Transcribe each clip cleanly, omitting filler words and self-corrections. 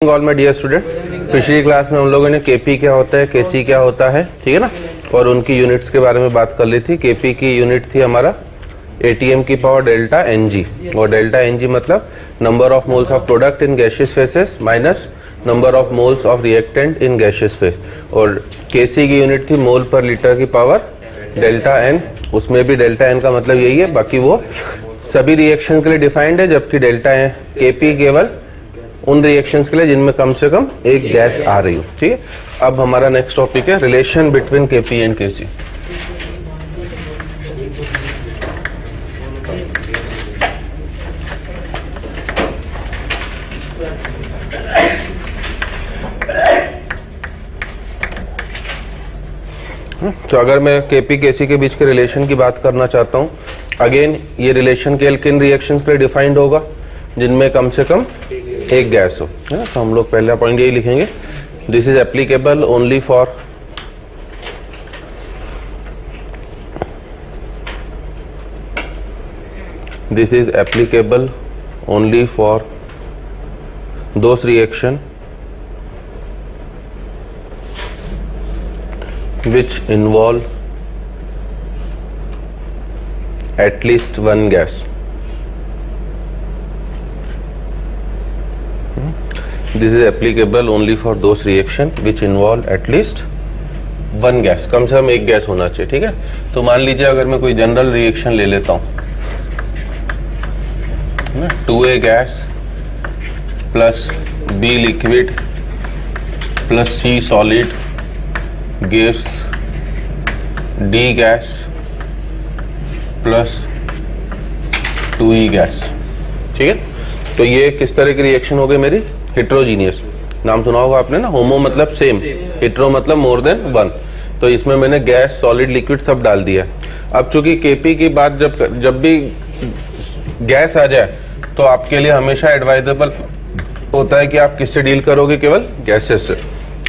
All my dear student, पिछली class में हम लोगों ने केपी क्या होता है, केसी क्या होता है, ठीक है ना, और उनकी यूनिट्स के बारे में बात कर ली थी। केपी की यूनिट थी हमारा एटीएम की पावर डेल्टा एनजी, और डेल्टा एनजी मतलब number of moles of product in gaseous faces minus number of moles of reactant in gaseous face. और केसी की यूनिट थी मोल पर लीटर की पावर डेल्टा एन, उसमें भी डेल्टा एन का मतलब यही है, बाकी वो सभी रिएक्शन के लिए डिफाइंड है, जबकि डेल्टा केपी केवल उन रिएक्शंस के लिए जिनमें कम से कम एक गैस आ रही हो। ठीक है, अब हमारा नेक्स्ट टॉपिक है रिलेशन बिटवीन केपी एंड केसी। तो अगर मैं केपी केसी के बीच के रिलेशन की बात करना चाहता हूं, अगेन ये रिलेशन केवल किन रिएक्शंस के लिए डिफाइंड होगा, जिनमें कम से कम एक गैस हो, है ना। तो हम लोग पहला पॉइंट यही लिखेंगे, this is applicable only for those reaction which involve at least one gas. This is applicable only for those reaction which involve at least one gas. कम से कम एक गैस होना चाहिए, ठीक है। तो मान लीजिए अगर मैं कोई जनरल रिएक्शन ले लेता हूं, 2A gas plus B liquid plus C solid gives D gas plus 2E gas, ठीक है। तो ये किस तरह की रिएक्शन हो गई मेरी, हेट्रोजीनियस। नाम सुना होगा आपने ना, होमो मतलब सेम, हेट्रो मतलब मोर देन वन। तो इसमें मैंने गैस सॉलिड लिक्विड सब डाल दिया। अब चूंकि केपी की बात जब भी गैस आ जाए तो आपके लिए हमेशा एडवाइजेबल होता है कि आप किससे डील करोगे, केवल गैसेस से,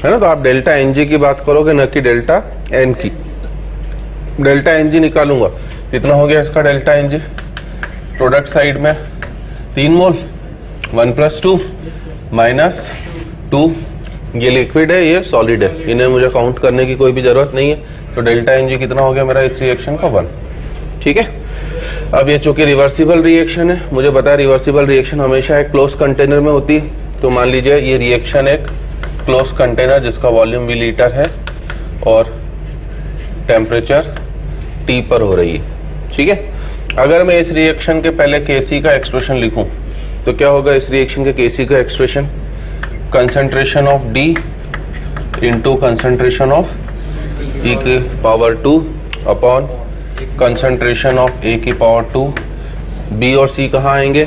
है ना। तो आप डेल्टा एनजी की बात करोगे, न कि डेल्टा एन की। डेल्टा एनजी निकालूंगा, कितना हो गया इसका डेल्टा एनजी, प्रोडक्ट साइड में 3 मोल, 1 + 2 -2, ये लिक्विड है ये सॉलिड है, इन्हें मुझे काउंट करने की कोई भी जरूरत नहीं है। तो डेल्टा एनजी कितना हो गया मेरा इस रिएक्शन का, 1, ठीक है। अब ये चूंकि रिवर्सिबल रिएक्शन है, मुझे पता है रिवर्सिबल रिएक्शन हमेशा एक क्लोज कंटेनर में होती है। तो मान लीजिए ये रिएक्शन एक क्लोज कंटेनर जिसका वॉल्यूम भी लीटर है और टेम्परेचर T पर हो रही है, ठीक है। अगर मैं इस रिएक्शन के पहले केसी का एक्सप्रेशन लिखूं तो क्या होगा इस रिएक्शन के केसी का expression, concentration of D into concentration of E की power 2 upon concentration of A की पावर 2। B और C कहाँ आएंगे,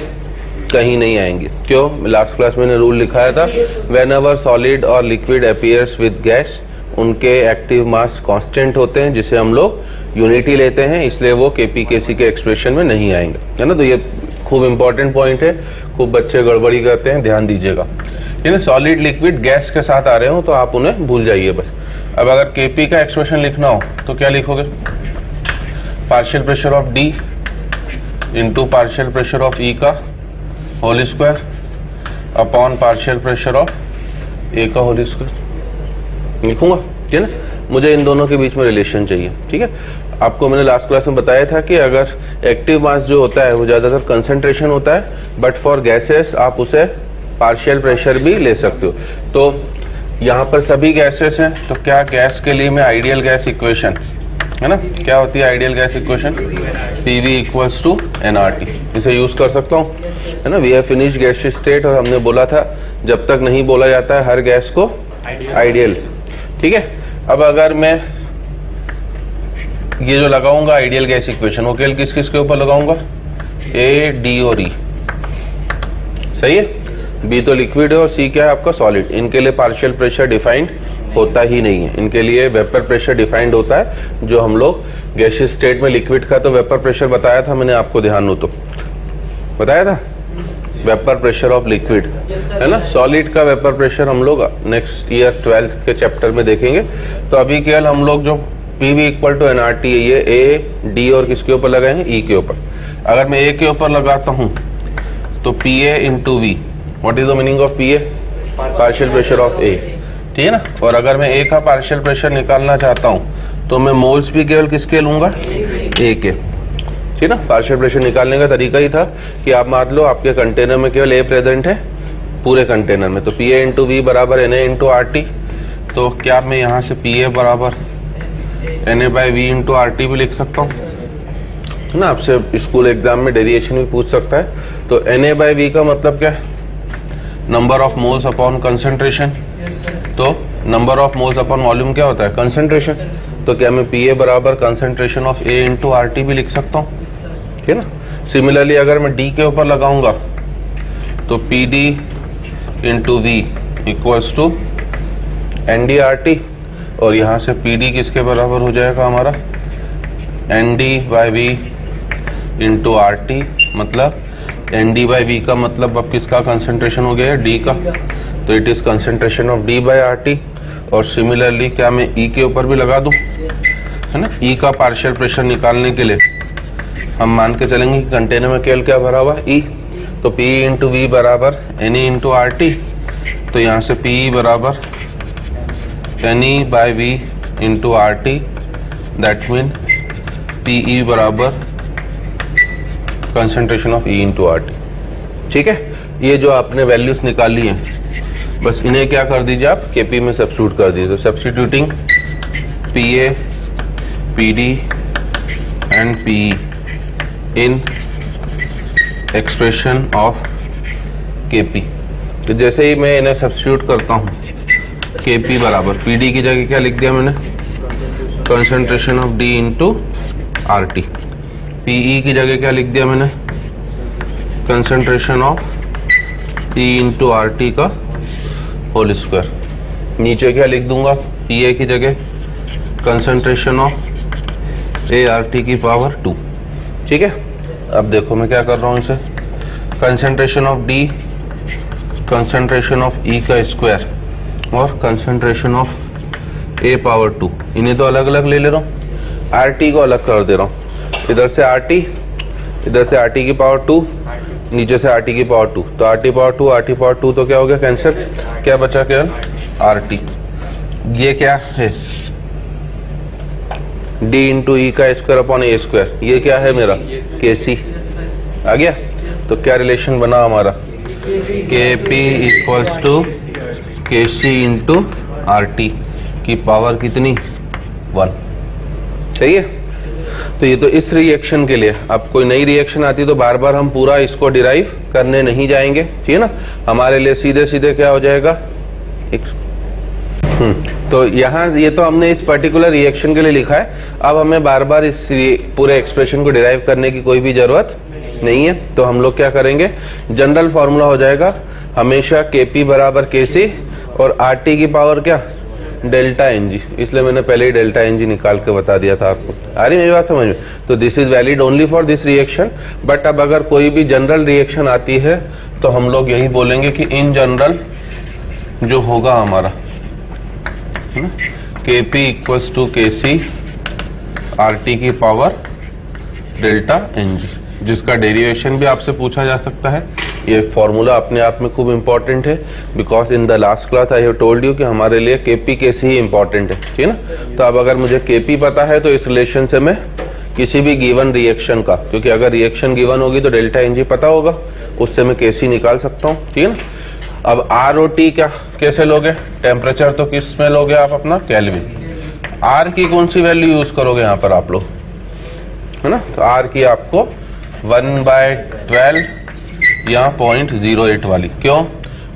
कहीं नहीं आएंगे। क्यों, लास्ट क्लास में रूल लिखाया था, वेन एवर सॉलिड और लिक्विड अपीयर्स विद गैस, उनके एक्टिव मास कांस्टेंट होते हैं, जिसे हम लोग यूनिटी लेते हैं, इसलिए वो केपी केसी के एक्सप्रेशन में नहीं आएंगे, है ना। तो ये खूब इंपॉर्टेंट पॉइंट है, खूब बच्चे गड़बड़ी करते हैं, ध्यान दीजिएगा। यानी सॉलिड लिक्विड गैस के साथ आ रहे हो तो आप उन्हें भूल जाइए बस। अब अगर केपी का एक्सप्रेशन लिखना हो तो क्या लिखोगे, partial pressure of D into partial pressure of E का whole square upon partial pressure of A का होल स्क्वायर लिखूंगा, ठीक है ना। मुझे इन दोनों के बीच में रिलेशन चाहिए, ठीक है। आपको मैंने लास्ट क्लास में बताया था कि अगर एक्टिव मास जो होता है वो ज्यादातर कंसंट्रेशन होता है, बट फॉर गैसेस आप उसे पार्शियल प्रेशर भी ले सकते हो। तो यहाँ पर सभी गैसेस हैं, तो क्या गैस के लिए मैं आइडियल गैस इक्वेशन, है ना, क्या होती है ideal gas equation, PV = nRT, इसे यूज कर सकता हूँ, है ना। We have finished gaseous state, और हमने बोला था जब तक नहीं बोला जाता है हर गैस को आइडियल, ठीक है। अब अगर मैं ये जो लगाऊंगा आइडियल गैस इक्वेशन, वो केवल किस किस के ऊपर लगाऊंगा, A, D और E, सही है। B तो लिक्विड है और C क्या है आपका सॉलिड। इनके लिए पार्शियल प्रेशर डिफाइंड होता ही नहीं है, इनके लिए वेपर प्रेशर डिफाइंड होता है। जो हम लोग गैसियस स्टेट में लिक्विड का तो वेपर प्रेशर बताया था मैंने आपको, ध्यान हो तो बताया था, वेपर प्रेशर ऑफ लिक्विड, है ना। सॉलिड का वेपर प्रेशर हम लोग नेक्स्ट ईयर 12th के चैप्टर में देखेंगे। तो अभी केवल हम लोग जो PV = nRT है, ये A, D और किसके ऊपर लगाए हैं, E के ऊपर। अगर मैं A के ऊपर लगाता हूं तो PA × V, what is the meaning of PA, partial pressure of A, ठीक है ना। और अगर मैं ए का पार्शियल प्रेशर निकालना चाहता हूं तो मैं मोल्स भी केवल किसके लूंगा, ए के, ठीक है ना। पार्शियल प्रेशर निकालने का तरीका ही था कि आप मान लो आपके कंटेनर में केवल ए प्रेजेंट है पूरे कंटेनर में, तो पी ए इंटू वी बराबर n a into R T. तो क्या मैं यहां से पी ए बराबर n a by we into are t भी लिख सकता हूं ना। आपसे स्कूल एग्जाम में डेरिएशन भी पूछ सकता है। तो एन ए बाई वी का मतलब क्या है, number of moles upon concentration. तो number of moles upon volume क्या होता है, कंसेंट्रेशन। तो क्या मैं पी ए बराबर concentration of A into are t भी लिख सकता हूं, ठीक है ना। सिमिलरली अगर मैं डी के ऊपर लगाऊंगा तो p d into v equals to n d r t, और यहां से पी डी किसके बराबर हो जाएगा हमारा, n d by we into are t. मतलब एन डी बाई वी का मतलब अब किसका कंसेंट्रेशन हो गया, डी का। तो it is concentration of D by are t. और सिमिलरली क्या मैं ई के ऊपर भी लगा दूं, है ना। ई का पार्शियल प्रेशर निकालने के लिए हम मान के चलेंगे कि कंटेनर में केवल क्या भरा हुआ, ई। तो पी इंटू वी बराबर n E into R T. तो यहां से पी बराबर n E by we into are T, that mean P E बराबर concentration of E into are T, ठीक है। ये जो आपने वैल्यूज निकाली है, बस इन्हें क्या कर दीजिए आप, केपी में सब्स्टिट्यूट कर दीजिए। तो substituting P A, P D and P in expression of KP. तो जैसे ही मैं इन्हें सब्स्टिट्यूट करता हूं, केपी बराबर पीडी की जगह क्या लिख दिया मैंने, concentration of D into are t. P e की जगह क्या लिख दिया मैंने, concentration of E into are t का होल स्क्वायर। नीचे क्या लिख दूंगा, पीए की जगह concentration of a r t की पावर 2, ठीक है। अब देखो मैं क्या कर रहा हूं इसे, concentration of D, concentration of E का स्क्वायर और कंसंट्रेशन ऑफ ए पावर 2, इन्हें तो अलग अलग ले ले रहा हूं, आर टी को अलग कर दे रहा हूं। इधर से आर टी, इधर से आर टी की पावर 2, नीचे से आर टी की पावर 2। तो R T power 2, R T power 2 तो क्या हो गया, कैंसिल। क्या बचा केवल आर टी। ये क्या है, डी इंटू ई का स्क्वायर अपॉन ए स्क्वायर। ये क्या है मेरा, के सी आ गया। तो क्या रिलेशन बना हमारा, के पी इक्वल्स टू के सी इंटू आर टी की पावर कितनी, 1, सही है। तो ये तो इस रिएक्शन के लिए। अब कोई नई रिएक्शन आती तो बार बार हम पूरा इसको डिराइव करने नहीं जाएंगे, ठीक है ना। हमारे लिए सीधे सीधे क्या हो जाएगा, तो यहाँ ये तो हमने इस पर्टिकुलर रिएक्शन के लिए लिखा है। अब हमें बार बार इस पूरे एक्सप्रेशन को डिराइव करने की कोई भी जरूरत नहीं है। तो हम लोग क्या करेंगे, जनरल फॉर्मूला हो जाएगा हमेशा केपी बराबर केसी और आर टी की पावर क्या, डेल्टा एनजी। इसलिए मैंने पहले ही डेल्टा एनजी निकाल के बता दिया था आपको। आ रही मेरी बात समझ में। तो this is valid only for this reaction. But अब अगर कोई भी जनरल रिएक्शन आती है तो हम लोग यही बोलेंगे कि इन जनरल जो होगा हमारा केपी इक्वल्स टू के सी आर टी की पावर डेल्टा एनजी, जिसका डेरिवेशन भी आपसे पूछा जा सकता है। ये फॉर्मूला अपने आप में खूब इंपॉर्टेंट है, because in the last class I have told you कि हमारे लिए केपी केसी ही इंपॉर्टेंट है, ठीक है ना। तो अब अगर मुझे केपी पता है तो इस रिलेशन से मैं किसी भी गिवन रिएक्शन का, क्योंकि अगर रिएक्शन गिवन होगी तो डेल्टा एनजी पता होगा, उससे मैं केसी निकाल सकता हूँ, ठीक है ना। अब आर और टी क्या कैसे लोगे, टेम्परेचर तो किस में लोगे आप अपना, केल्विन। आर की कौन सी वैल्यू यूज करोगे यहाँ पर आप लोग, है ना। तो आर की आपको 1/12 या 0.08 वाली। क्यों,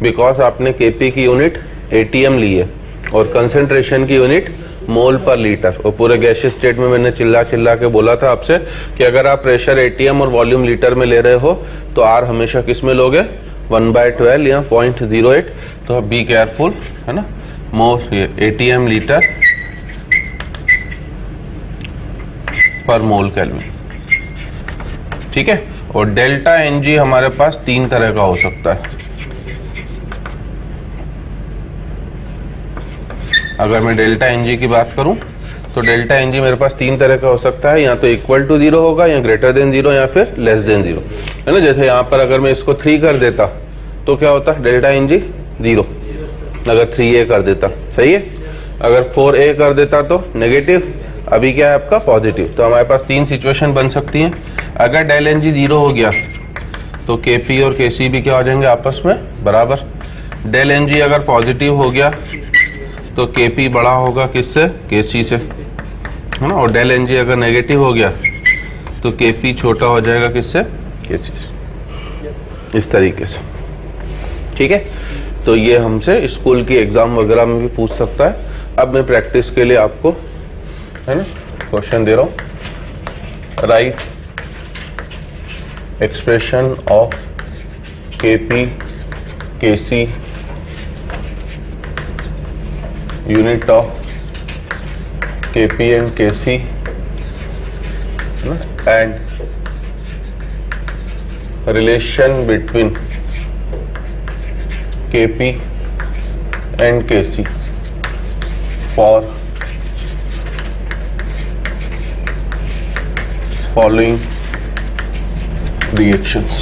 बिकॉज आपने केपी की यूनिट एटीएम ली है और कंसेंट्रेशन की यूनिट मोल पर लीटर। और पूरे गैसियस स्टेट में मैंने चिल्ला चिल्ला के बोला था आपसे कि अगर आप प्रेशर एटीएम और वॉल्यूम लीटर में ले रहे हो तो आर हमेशा किस में लोगे, 1/12 या 0.08। तो बी केयरफुल, है ना। मोल एटीएम लीटर पर मोल केल्विन, ठीक है। और डेल्टा एनजी हमारे पास 3 तरह का हो सकता है। अगर मैं डेल्टा एनजी की बात करूं तो डेल्टा एनजी मेरे पास 3 तरह का हो सकता है, या तो इक्वल टू 0 होगा, या ग्रेटर देन 0, या फिर लेस देन 0, है ना। जैसे यहां पर अगर मैं इसको 3 कर देता तो क्या होता, डेल्टा एनजी 0, अगर 3a कर देता, सही है। अगर 4a कर देता तो नेगेटिव, अभी क्या है आपका पॉजिटिव। तो हमारे पास 3 सिचुएशन बन सकती हैं। अगर डेल एन जी 0 हो गया तो Kp और Kc भी क्या हो जाएंगे आपस में बराबर। डेल एन जी अगर पॉजिटिव हो गया तो Kp बड़ा होगा किससे, Kc से, है ना। और डेल एन जी अगर नेगेटिव हो गया तो Kp छोटा हो जाएगा किससे, Kc से, इस तरीके से, ठीक है। तो ये हमसे स्कूल की एग्जाम वगैरह में भी पूछ सकता है। अब मैं प्रैक्टिस के लिए आपको, है ना, क्वेश्चन दे रहा हूं। Right expression of Kp Kc unit of Kp and Kc and relation between Kp and Kc for following reactions,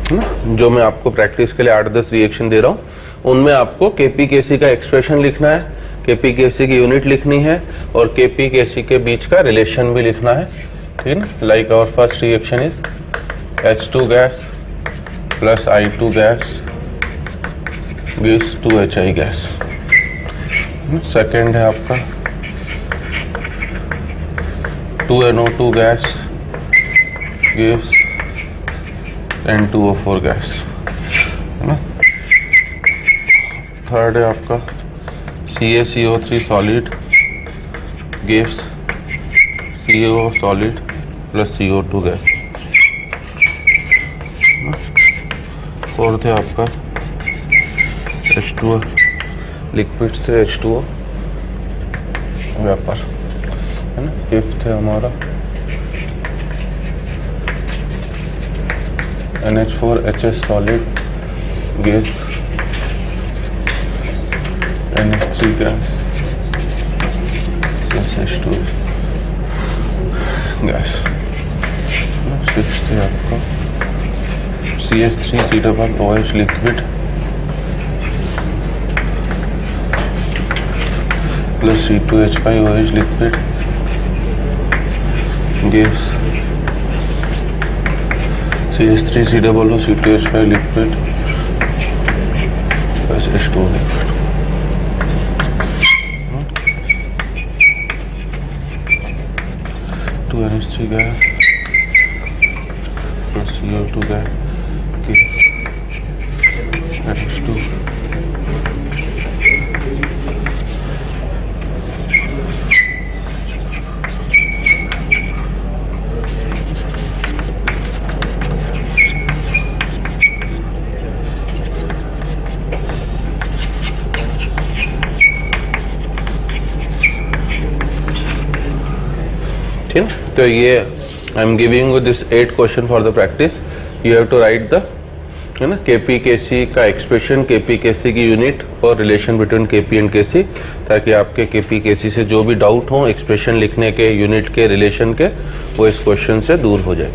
है ना। जो मैं आपको प्रैक्टिस के लिए 8-10 रिएक्शन दे रहा हूं, उनमें आपको Kp Kc का एक्सप्रेशन लिखना है, Kp Kc की यूनिट लिखनी है और Kp Kc के बीच का रिलेशन भी लिखना है, ठीक है ना। Like our first reaction is H2 gas plus I2 gas gives 2HI gas. Second है आपका 2NO2 gas gives N2O4 gas, है ना। थर्ड है आपका CaCO3 solid gives CO solid plus CO2 gas. Fourth है आपका H2O लिक्विड से H2O vapour, है ना। फिफ्थ है हमारा NH4HS solid gives NH3 gas plus H2 gas. Sixth है आपका CH3C OH liquid plus C2H5OH liquid gives CH3COO C2H5 liquid plus H2O liquid। Two NH3 gas plus CO2 gas gives NH2। तो ये I am giving you this 8 question for the practice. You have to write the, है ना, Kp Kc का expression, Kp Kc की unit और relation between Kp and Kc, ताकि आपके Kp Kc से जो भी डाउट हो एक्सप्रेशन लिखने के, यूनिट के, रिलेशन के, वो इस क्वेश्चन से दूर हो जाए।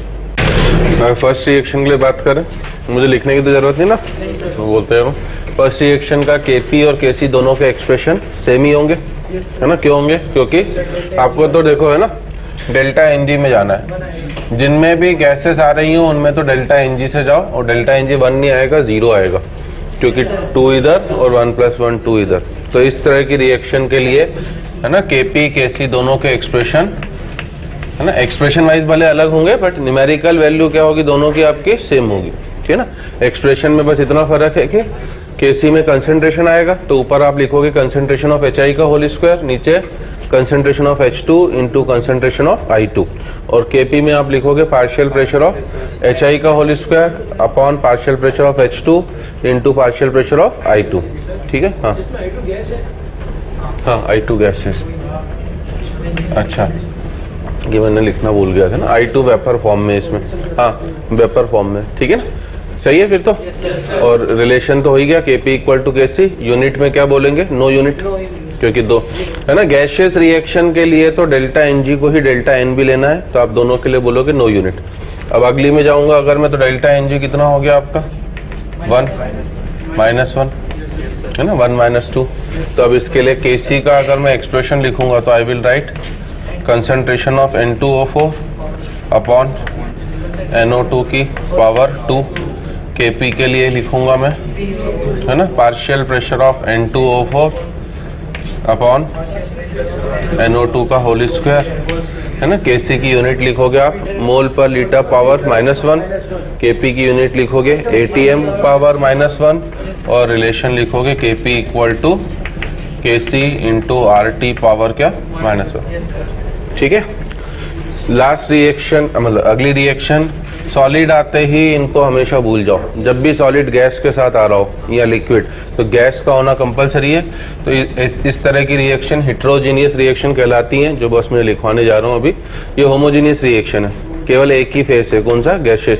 अगर फर्स्ट रिएक्शन के लिए बात करें, मुझे लिखने की तो जरूरत नहीं ना, तो बोलते हैं फर्स्ट रिएक्शन का Kp और Kc दोनों के एक्सप्रेशन सेम ही होंगे, है ना। क्यों होंगे? क्योंकि आपको तो देखो, है ना, डेल्टा Ng में जाना है। जिनमें भी गैसेस आ रही हो उनमें तो डेल्टा Ng से जाओ, और डेल्टा Ng 1 नहीं आएगा, 0 आएगा, क्योंकि 2 इधर और 1 + 1 2 इधर। तो इस तरह की रिएक्शन के लिए, है ना, Kp Kc दोनों के एक्सप्रेशन, है ना, एक्सप्रेशन वाइज भले अलग होंगे बट न्यूमेरिकल वैल्यू क्या होगी, दोनों की आपकी सेम होगी, ठीक है ना। एक्सप्रेशन में बस इतना फर्क है कि Kc में कंसेंट्रेशन आएगा तो ऊपर आप लिखोगे कंसेंट्रेशन ऑफ HI का होल स्क्वायर, नीचे concentration of H2 into concentration of I2, और Kp में आप लिखोगे पार्शियल प्रेशर ऑफ HI का whole square upon partial pressure of H2 into partial pressure of I2, ठीक है। हाँ हाँ, I2 गैस है। अच्छा, ये मैंने लिखना भूल गया था ना, I2 वेपर फॉर्म में, इसमें हाँ वेपर फॉर्म में, ठीक है ना। सही है फिर तो। और रिलेशन तो हो ही गया, Kp = Kc। यूनिट में क्या बोलेंगे? नो यूनिट, क्योंकि दो, है ना, गैसियस रिएक्शन के लिए तो डेल्टा Ng को ही डेल्टा N भी लेना है, तो आप दोनों के लिए बोलोगे नो यूनिट। अब अगली में जाऊंगा अगर मैं, तो डेल्टा Ng कितना हो गया आपका 1 - 1, है ना, 1 - 2। तो अब इसके लिए Kc का अगर मैं एक्सप्रेशन लिखूंगा तो I will write concentration of N2O4 upon NO2 की पावर 2। Kp के लिए लिखूंगा मैं, है ना, partial pressure of N2O4 upon NO2 का होल स्क्वायर, है ना। Kc की यूनिट लिखोगे आप mole per litre power -1, Kp की यूनिट लिखोगे ATM पावर -1 और रिलेशन लिखोगे Kp equal to Kc into RT power क्या -1। ठीक है। लास्ट रिएक्शन मतलब अगली रिएक्शन, सॉलिड आते ही इनको हमेशा भूल जाओ। जब भी सॉलिड गैस के साथ आ रहा हो या लिक्विड तो गैस का होना कंपलसरी है। तो इस तरह की रिएक्शन हेट्रोजीनियस रिएक्शन कहलाती है, जो बस मैं लिखवाने जा रहा हूं अभी। ये होमोजीनियस रिएक्शन है, केवल एक ही फेस है, कौन सा, गैसेस।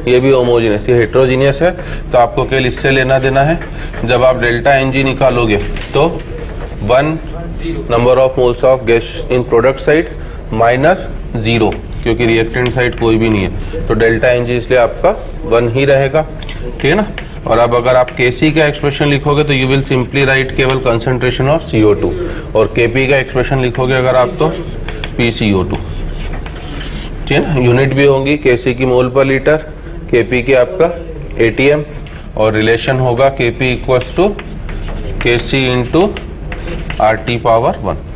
ये भी होमोजीनियस, ये हेट्रोजीनियस है। तो आपको केवल इससे लेना देना है, जब आप डेल्टा Ng निकालोगे तो 1 number of moles of gas in product side -0, क्योंकि रिएक्टेंट साइड कोई भी नहीं है। तो डेल्टा Ng इसलिए आपका 1 ही रहेगा, ठीक है ना। और अब अगर आप Kc का एक्सप्रेशन लिखोगे तो यू विल सिंपली राइट केवल कंसंट्रेशन ऑफ CO2, और Kp का एक्सप्रेशन लिखोगे अगर आप तो PCO2, ठीक है ना। यूनिट भी होंगी Kc की मोल पर लीटर, Kp की आपका ATM, और रिलेशन होगा Kp equals to Kc into RT power 1,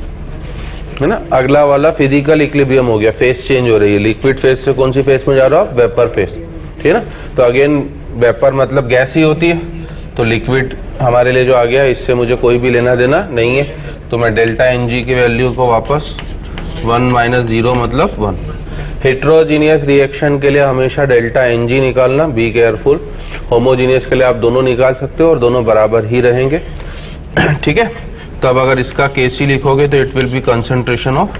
है ना। अगला वाला फिजिकल इक्विलिब्रियम हो गया, फेस चेंज हो रही है, लिक्विड फेस से कौन सी फेस में जा रहा हो, वेपर फेस, ठीक है ना। तो अगेन वेपर मतलब गैस ही होती है, तो लिक्विड हमारे लिए जो आ गया इससे मुझे कोई भी लेना देना नहीं है। तो मैं डेल्टा Ng की वैल्यू को वापस 1 - 0 मतलब 1। हेट्रोजीनियस रिएक्शन के लिए हमेशा डेल्टा Ng निकालना, बी केयरफुल। होमोजीनियस के लिए आप दोनों निकाल सकते हो और दोनों बराबर ही रहेंगे, ठीक है। तो अब अगर इसका Kc लिखोगे तो it will be concentration of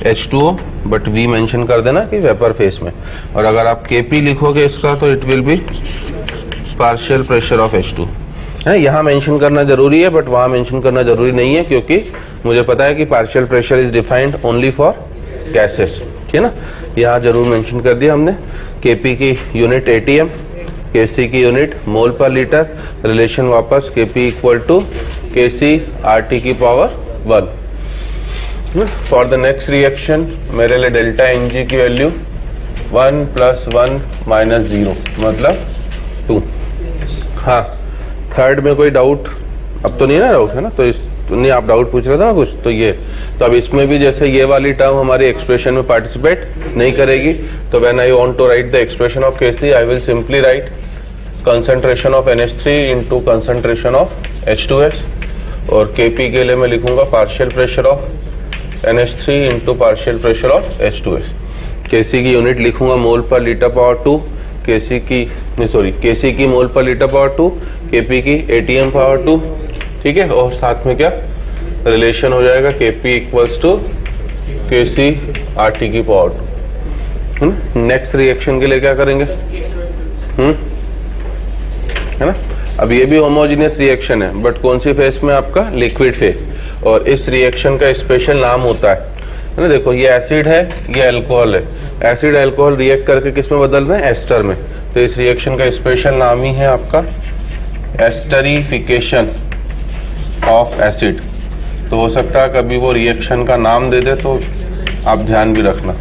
H2O, but V mention कर देना कि वेपर फेस में। और अगर आप Kp लिखोगे इसका तो it will be partial pressure of H2, है। यहाँ मेंशन करना जरूरी है बट वहां मेंशन करना जरूरी नहीं है, क्योंकि मुझे पता है कि partial pressure is defined only for gases, ठीक है ना। यहाँ जरूर मेंशन कर दिया हमने। Kp की यूनिट ATM, Kc की unit mole per litre, relation वापस Kp equal to Kc RT की power 1। For the next reaction मेरे लिए डेल्टा Ng की वैल्यू 1 + 1 - 0 मतलब 2। हाँ, थर्ड में कोई डाउट अब तो नहीं ना, डाउट है ना, तो नहीं, आप डाउट पूछ रहे थे ना कुछ, तो ये तो अब इसमें भी जैसे ये वाली टर्म हमारी एक्सप्रेशन में पार्टिसिपेट नहीं करेगी, तो when I want to write the expression of Kc I will simply write concentration of NH3 into concentration of H2S, और Kp के लिए मैं लिखूंगा partial pressure of NH3 into partial pressure of H2S। Kc की unit लिखूंगा mole per litre power 2, Kc की मोल per litre power 2, Kp की ATM power 2, ठीक है। और साथ में क्या रिलेशन हो जाएगा, Kp equals to Kc RT की पावर 2। नेक्स्ट रिएक्शन के लिए क्या करेंगे, है ना। अब ये भी होमोजीनियस रिएक्शन है, बट कौन सी फेस में, आपका लिक्विड फेस। और इस रिएक्शन का स्पेशल नाम होता है ना। देखो ये एसिड है, ये अल्कोहल है, एसिड अल्कोहल रिएक्ट करके किस में बदल रहे हैं, एस्टर में। तो इस रिएक्शन का स्पेशल नाम ही है आपका एस्टरिफिकेशन ऑफ एसिड। तो हो सकता है कभी वो रिएक्शन का नाम दे दे, तो आप ध्यान भी रखना।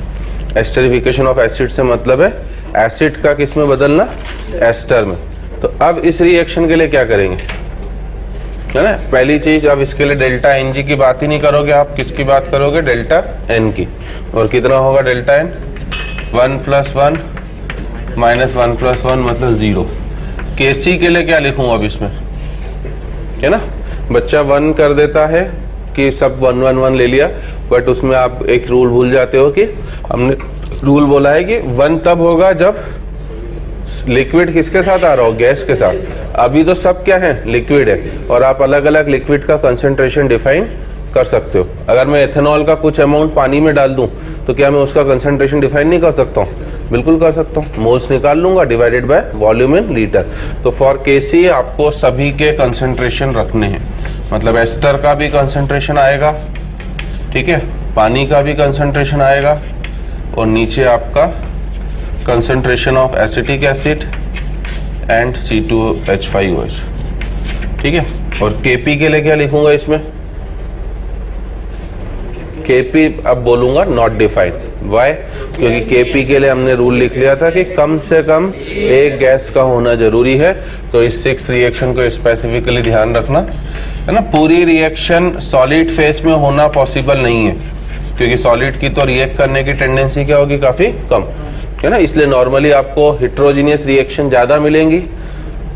एस्टरिफिकेशन ऑफ एसिड से मतलब है एसिड का किस में बदलना, एस्टर में। तो अब इस रिएक्शन के लिए क्या करेंगे, है ना। पहली चीज, अब इसके लिए डेल्टा Ng की बात ही नहीं करोगे, आप किसकी बात करोगे, डेल्टा N की। और कितना होगा डेल्टा N, 1 + 1 - 1 + 1 मतलब 0। Kc के लिए क्या लिखूं अब इसमें, है ना। बच्चा 1 कर देता है कि सब 1 1 1 ले लिया, बट उसमें आप एक रूल भूल जाते हो कि हमने रूल बोला है कि 1 तब होगा जब लिक्विड किसके साथ आ रहा हो, गैस के साथ। अभी तो सब क्या है, लिक्विड है, और आप अलग अलग लिक्विड का कंसंट्रेशन डिफाइन कर सकते हो। अगर मैं एथेनॉल का कुछ अमाउंट पानी में डाल दूं तो क्या मैं उसका कंसंट्रेशन डिफाइन नहीं कर सकता हूं, बिल्कुल कर सकता हूं। मोल्स निकाल लूंगा divided by volume in litre. तो फॉर Kc आपको सभी के कंसंट्रेशन रखने हैं, मतलब एस्टर का भी कंसंट्रेशन आएगा, ठीक है, पानी का भी कंसंट्रेशन आएगा, और नीचे आपका concentration of acetic acid and C2H5OH, ठीक है। और Kp के लिए क्या लिखूंगा इसमें? Kp अब बोलूंगा नॉट डिफाइंड। वाई? क्योंकि Kp के लिए हमने रूल लिख लिया था कि कम से कम एक गैस का होना जरूरी है। तो इस 6 रिएक्शन को स्पेसिफिकली ध्यान रखना है ना। पूरी रिएक्शन सॉलिड फेस में होना पॉसिबल नहीं है, क्योंकि सॉलिड की तो रिएक्ट करने की टेंडेंसी क्या होगी? काफी कम, है ना। इसलिए नॉर्मली आपको हिट्रोजीनियस रिएक्शन ज्यादा मिलेंगी,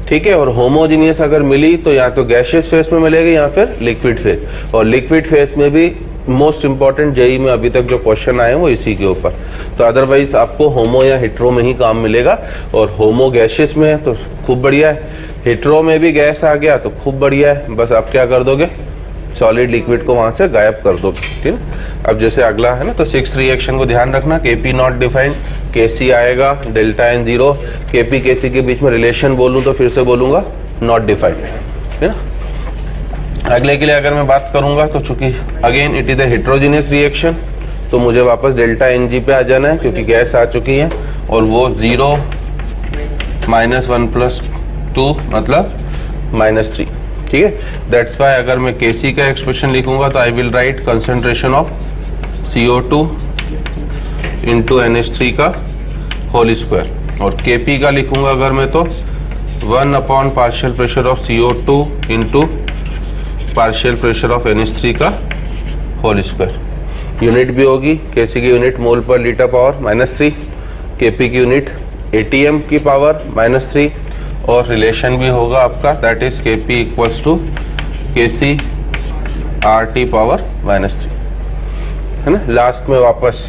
ठीक है। और होमोजीनियस अगर मिली तो या तो गैसियस फेस में मिलेगी या फिर लिक्विड फेस। और लिक्विड फेस में भी मोस्ट इंपॉर्टेंट जेई में अभी तक जो क्वेश्चन आए वो इसी के ऊपर। तो अदरवाइज आपको होमो या हिट्रो में ही काम मिलेगा। और होमो गैसियस में है तो खूब बढ़िया है, हिट्रो में भी गैस आ गया तो खूब बढ़िया है। बस आप क्या कर दोगे? सॉलिड लिक्विड को वहां से गायब कर दोगे, ठीक है। अब जैसे अगला है ना, तो 6 रिएक्शन को ध्यान रखना। Kp नॉट डिफाइंड, Kc आएगा, डेल्टा एन 0। Kp Kc के बीच में रिलेशन बोलूं तो फिर से बोलूंगा नॉट डिफाइंड, है ना। अगले के लिए अगर मैं बात करूंगा तो चूंकि again it is a heterogeneous reaction, तो मुझे वापस डेल्टा एन जी पे आ जाना है, क्योंकि गैस आ चुकी है और वो 0 -1 + 2 मतलब -3, ठीक है। दैट्स वाई अगर मैं Kc का एक्सप्रेशन लिखूंगा तो I will write concentration of CO2 into NH3 का होल स्क्वायर। और Kp का लिखूंगा अगर मैं तो 1 partial pressure of CO2 into partial pressure of NH3 का होल स्क्वायर। यूनिट भी होगी, Kc की unit mole per litre power -3, Kp की यूनिट ATM की पावर -3, और रिलेशन भी होगा आपका, that is Kp equals to Kc RT power -3, है ना। लास्ट में वापस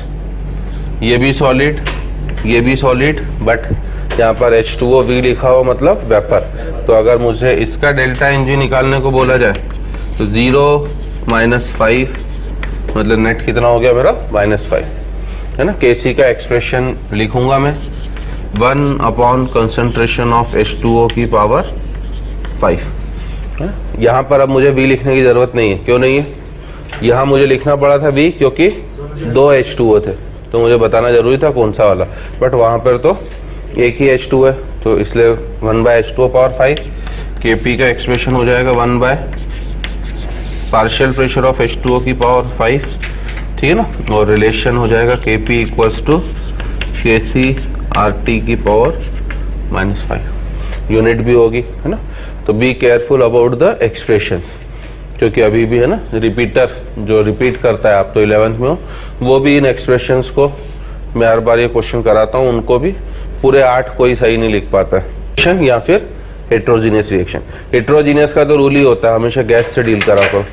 ये भी सॉलिड, बट यहाँ पर H2O भी लिखा हो मतलब वेपर। तो अगर मुझे इसका डेल्टा एनजी निकालने को बोला जाए तो 0 -5 मतलब नेट कितना हो गया मेरा? -5, है ना। Kc का एक्सप्रेशन लिखूंगा मैं 1 कंसंट्रेशन ऑफ H2O की पावर 5। यहां पर अब मुझे V लिखने की जरूरत नहीं है। क्यों नहीं है? यहां मुझे लिखना पड़ा था V क्योंकि 2 H2O थे, तो मुझे बताना जरूरी था कौन सा वाला, बट वहां पर तो एक ही H2 है, तो इसलिए 1/H2O पावर 5। Kp का एक्सप्रेशन हो जाएगा 1 पार्शियल प्रेशर ऑफ H2O की पावर 5, ठीक है ना। और रिलेशन हो जाएगा Kp equals to Kc RT की पावर -5। यूनिट भी होगी, है ना। तो be careful about the expressions, क्योंकि अभी भी है ना रिपीटर जो रिपीट करता है, आप तो 11th में हो, वो भी इन एक्सप्रेशंस को मैं हर बार ये क्वेश्चन कराता हूं, उनको भी पूरे 8 कोई सही नहीं लिख पाता है। या फिर हेट्रोजीनियस रिएक्शन। हेट्रोजीनियस का तो रूल ही होता है हमेशा गैस से डील करा करो,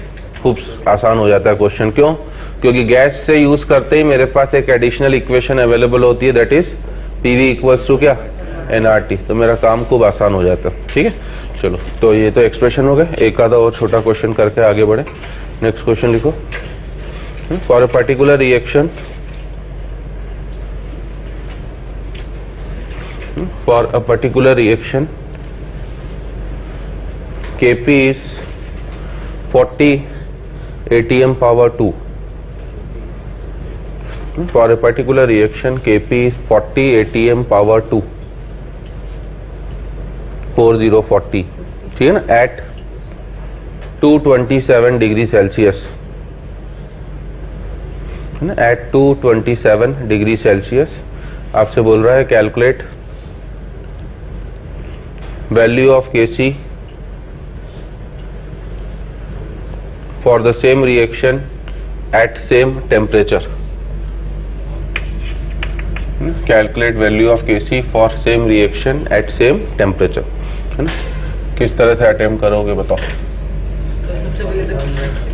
खूब आसान हो जाता है क्वेश्चन। क्यों? क्योंकि गैस से यूज करते ही मेरे पास एक एडिशनल इक्वेशन अवेलेबल होती है, that is PV equals to क्या? nRT। तो मेरा काम खूब आसान हो जाता है, ठीक है। चलो, तो ये तो एक्सप्रेशन हो गए। एक आधा और छोटा क्वेश्चन करके आगे बढ़े। नेक्स्ट क्वेश्चन लिखो। For a particular reaction, Kp is 40 ATM power 2. For a particular reaction, Kp is 40 ATM power 2, 4040, ठीक है ना, at 227 डिग्री सेल्सियस, है ना, at 227 डिग्री सेल्सियस। आपसे बोल रहा है calculate value of Kc for the same reaction at same temperature. Calculate value of Kc for same reaction at same temperature, है ना। किस तरह से अटेम्प्ट करोगे बताओ?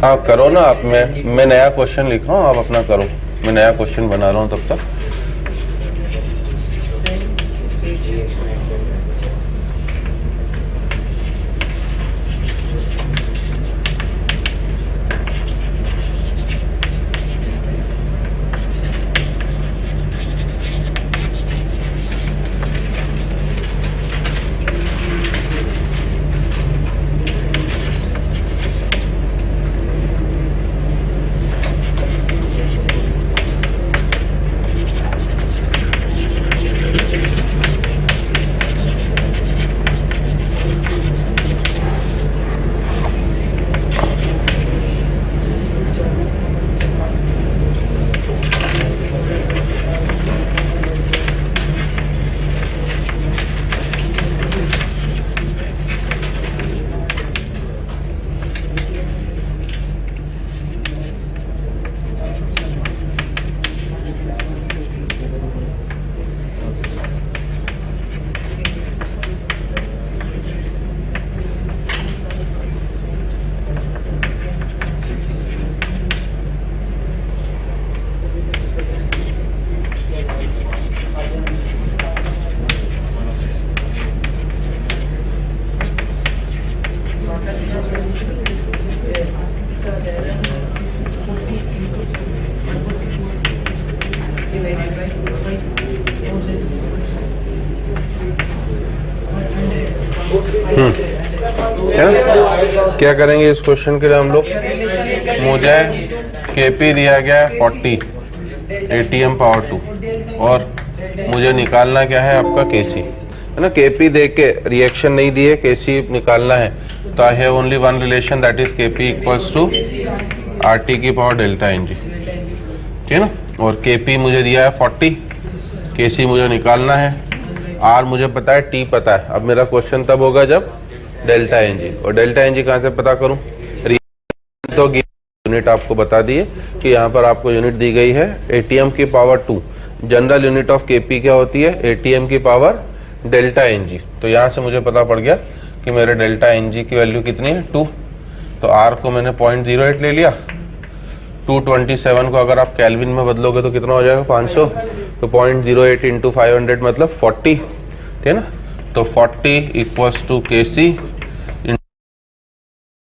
हाँ करो ना आप। मैं नया क्वेश्चन लिख रहा हूँ, आप अपना करो। मैं नया क्वेश्चन बना रहा हूँ तब तक। क्या करेंगे इस क्वेश्चन के लिए हम लोग? मुझे केपी दिया गया है 40 एटीएम पावर 2 और मुझे निकालना क्या है आपका केसी, है ना। केपी देख के रिएक्शन नहीं दिए, केसी निकालना है, तो I have only one relation, that is KP equals to RT की पावर डेल्टा एनजी, ठीक है ना। और केपी मुझे दिया है 40, केसी मुझे निकालना है, आर मुझे पता है, टी पता है। अब मेरा क्वेश्चन तब होगा जब डेल्टा एनजी, और डेल्टा एनजी कहां से पता करूं? तो यूनिट आपको बता दिए कि यहां पर आपको यूनिट दी गई है एटीएम की power 2। General unit of KP क्या होती है? एटीएम की पावर डेल्टा एनजी। तो यहां से मुझे पता पड़ गया कि मेरे डेल्टा एनजी की वैल्यू कितनी है? 2। तो आर को मैंने 0.08 ले लिया। 227 को अगर आप केल्विन में बदलोगे तो कितना हो जाएगा? 500। तो 0.08 इंटू 500 मतलब 40, ठीक है ना। तो 40 इक्वल्स टू केसी